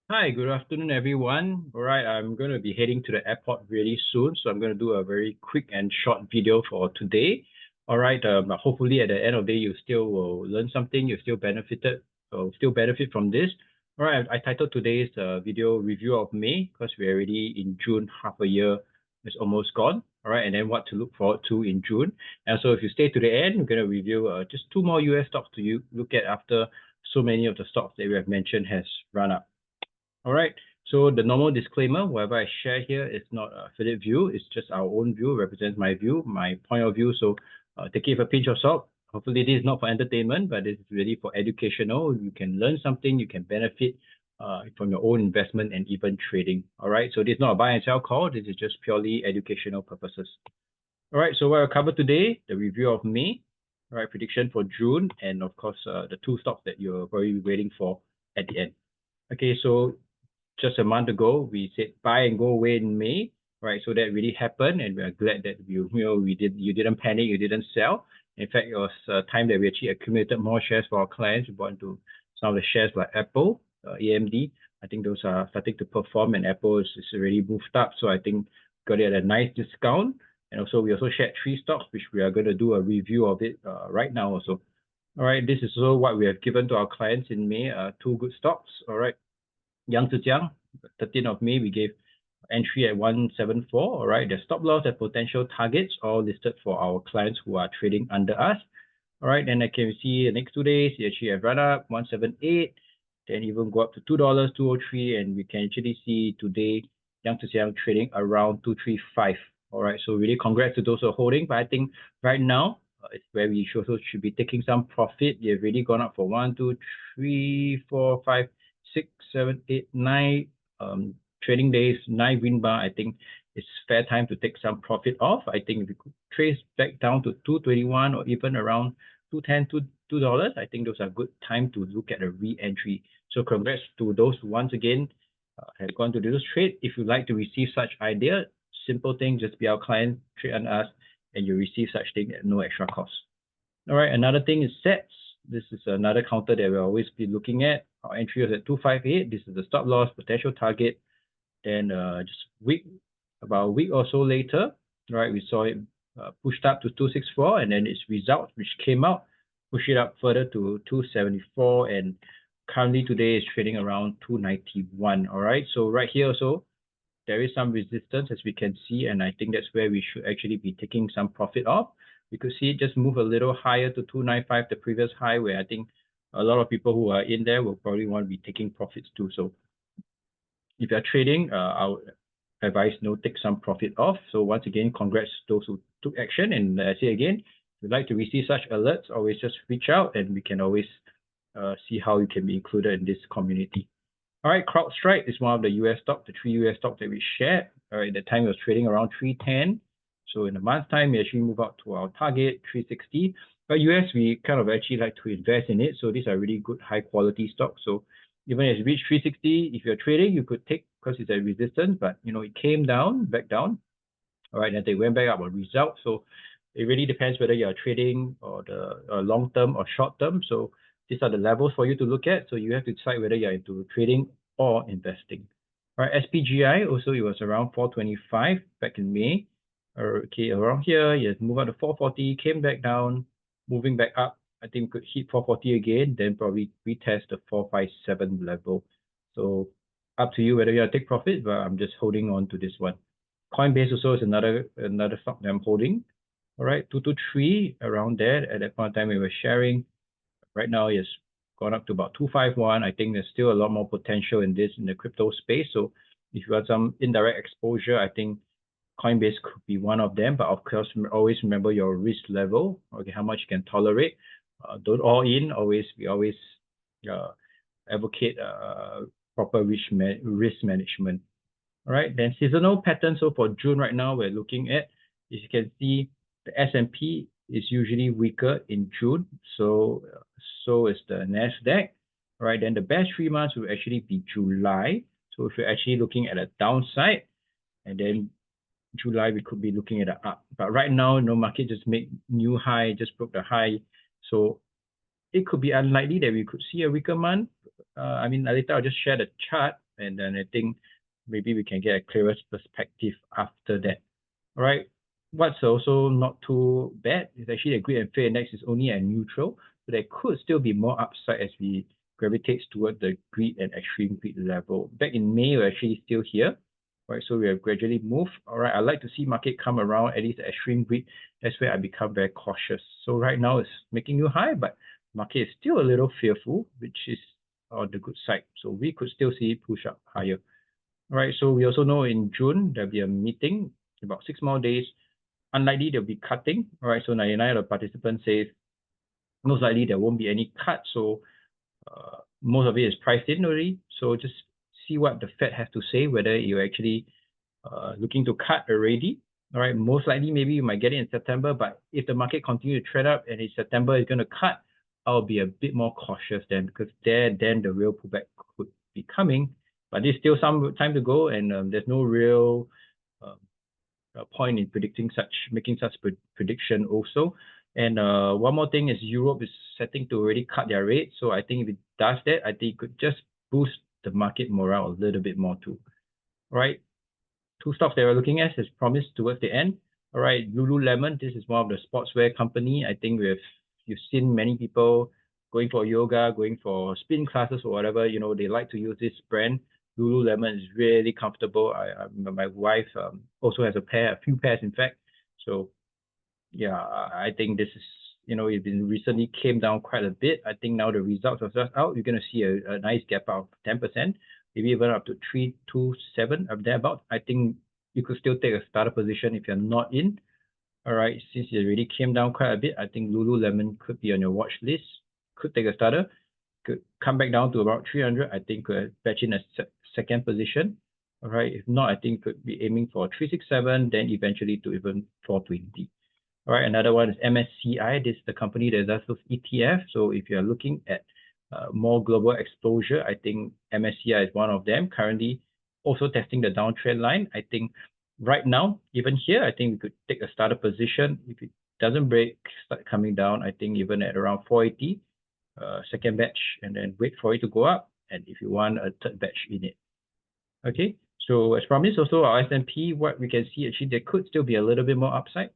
Hi, good afternoon, everyone. All right, I'm going to be heading to the airport really soon, so I'm going to do a very quick and short video for today. All right, hopefully at the end of the day, you still will learn something, you still benefit from this. All right, I titled today's video review of May because we're already in June, half a year is almost gone. All right, and then what to look forward to in June. And so if you stay to the end, we're going to review just two more US stocks to look at after so many of the stocks that we have mentioned has run up. All right. So the normal disclaimer, whatever I share here is not a affiliate view. It's just our own view, represents my view, my point of view. So take it with a pinch of salt. Hopefully this is not for entertainment, but this is really for educational. You can learn something, you can benefit from your own investment and even trading. All right. So this is not a buy and sell call. This is just purely educational purposes. All right. So what I'll cover today, the review of May, all right, prediction for June, and of course, the two stocks that you're probably waiting for at the end. Okay, so just a month ago, we said buy and go away in May, right? So that really happened, and we are glad that you didn't panic, you didn't sell. In fact, it was a time that we actually accumulated more shares for our clients. We bought into some of the shares like Apple, AMD. I think those are starting to perform, and Apple is already moved up. So I think got it at a nice discount. And also, we also shared three stocks, which we are going to do a review of it right now also. All right, this is also what we have given to our clients in May, two good stocks. All right. Yang Zhejiang, 13th of May, we gave entry at 174. All right, the stop loss and potential targets all listed for our clients who are trading under us. All right, then I can see the next 2 days, it actually have run up 178, then even go up to $2, 203, and we can actually see today Yang Zhejiang trading around 235. All right, so really congrats to those who are holding, but I think right now it's where we should be taking some profit. They've really gone up for 1, 2, 3, 4, 5, 6, 7, 8, 9 trading days, 9 win bar. I think it's fair time to take some profit off. I think if we could trace back down to 221 or even around 210 to $2, I think those are good time to look at a re-entry. So congrats to those who once again have gone to do this trade. If you'd like to receive such idea, simple thing, just be our client, trade on us, and you receive such thing at no extra cost. All right, another thing is sets. This is another counter that we'll always be looking at. Our entry was at 258. This is the stop loss, potential target. Then about a week or so later, right, we saw it pushed up to 264, and then its result, which came out, push it up further to 274, and currently today is trading around 291. All right, so right here also, there is some resistance as we can see, and I think that's where we should actually be taking some profit off. We could see it just move a little higher to 295, the previous high, where I think a lot of people who are in there will probably want to be taking profits too. So if you're trading, I would advise take some profit off. So once again, congrats to those who took action. And I say again, if you'd like to receive such alerts, always just reach out, and we can always see how you can be included in this community. All right, CrowdStrike is one of the US stock, the 3 US stock that we shared. All right, at the time it was trading around 310. So in a month's time, we actually move up to our target, 360. But US, we kind of actually like to invest in it. So these are really good, high quality stocks. So even as it reached 360, if you're trading, you could take because it's a resistance, but it came down, back down. All right, and they went back up a result. So it really depends whether you're trading or the long term or short term. So these are the levels for you to look at. So you have to decide whether you're into trading or investing. All right, SPGI also, it was around 425 back in May. Okay, around here, yes, move up to 440, came back down, moving back up. I think we could hit 440 again, then probably retest the 457 level. So up to you whether you want to take profit, but I'm just holding on to this one. Coinbase also is another stock that I'm holding. All right, 223 around there. At that point in time, we were sharing. Right now, it's gone up to about 251. I think there's still a lot more potential in the crypto space. So if you have some indirect exposure, I think Coinbase could be one of them. But of course, always remember your risk level. Okay, how much you can tolerate. Don't all in. We always advocate proper risk management. All right, then seasonal pattern. So for June right now, we're looking at, as you can see, the S&P is usually weaker in June. So is the NASDAQ. All right, then the best 3 months will actually be July. So if you're actually looking at a downside, and then July, we could be looking at an up. But right now, market just made new high, just broke the high. So it could be unlikely that we could see a weaker month. I mean, later I'll just share the chart. and then I think maybe we can get a clearer perspective after that. All right. What's also not too bad is actually the greed and fear index is only at neutral, so there could still be more upside as we gravitate toward the greed and extreme greed level. Back in May, we're actually still here, right? So we have gradually moved. All right, I like to see market come around at least the extreme greed. That's where I become very cautious. So right now it's making new high, but market is still a little fearful, which is on the good side. So we could still see it push up higher. All right, so we also know in June there'll be a meeting, about 6 more days. Unlikely there'll be cutting. All right, so 99 of the participants say most likely there won't be any cut. So most of it is priced in already. So just see what the Fed has to say, whether you're actually looking to cut already. All right, most likely maybe you might get it in September, but if the market continues to trend up and in September is going to cut, I'll be a bit more cautious then, because then the real pullback could be coming. But there's still some time to go, and there's no real point in making such prediction also. And one more thing is Europe is setting to already cut their rate. So I think if it does that, I think it could just boost the market morale a little bit more too. All right. 2 stocks that we're looking at as promised towards the end. All right, Lululemon, this is one of the sportswear company. I think you've seen many people going for yoga, going for spin classes or whatever, you know, they like to use this brand. Lululemon is really comfortable. My wife also has a few pairs in fact. So yeah, I think this is, you know, it's been recently came down quite a bit. I think now the results are just out. You're going to see a nice gap of 10%, maybe even up to 327 up there about. I think you could still take a starter position if you're not in. All right, since it already came down quite a bit, I think Lululemon could be on your watch list. Could take a starter. Could come back down to about 300. I think could patch in a second position. All right, if not, I think could be aiming for 367, then eventually to even 420. All right, another one is MSCI. This is the company that does those ETF. So if you're looking at more global exposure, I think MSCI is one of them. Currently, also testing the downtrend line. I think right now, even here, I think we could take a starter position. If it doesn't break, start coming down, I think even at around 480, second batch, and then wait for it to go up. And if you want a third batch in it. Okay, so as promised, also our S&P, what we can see actually there could still be a little bit more upside.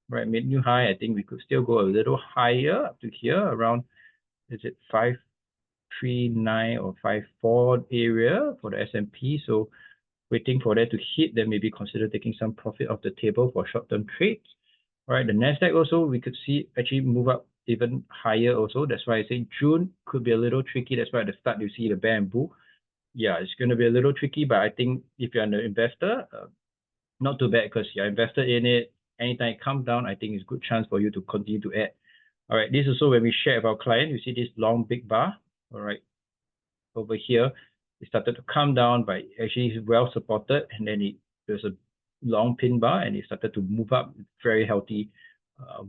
Right, mid new high. I think we could still go a little higher up to here around, is it 539 or 54 area for the S&P? So waiting for that to hit, then maybe consider taking some profit off the table for short-term trades. All right, the Nasdaq also we could see actually move up even higher also. That's why I say June could be a little tricky. That's why at the start you see the bear and bull. Yeah, it's going to be a little tricky, but I think if you're an investor, not too bad because you're invested in it. Anytime it comes down, I think it's a good chance for you to continue to add. All right, this is also when we share with our client, you see this long big bar. All right, over here, it started to come down, but actually it's well supported, and then there's a long pin bar, and it started to move up, very healthy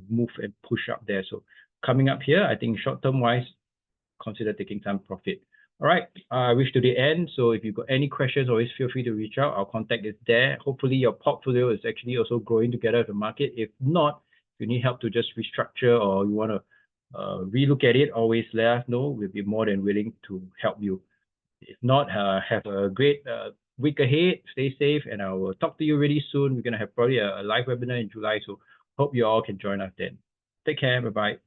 move and push up there. So coming up here, I think short-term wise, consider taking some profit. All right, I reached to the end. So if you've got any questions, always feel free to reach out. Our contact is there. Hopefully your portfolio is actually also growing together with the market. If not, if you need help to just restructure or you want to relook at it, always let us know. We'll be more than willing to help you. If not, have a great week ahead. Stay safe, and I will talk to you really soon. We're going to have probably a live webinar in July. So hope you all can join us then. Take care. Bye-bye.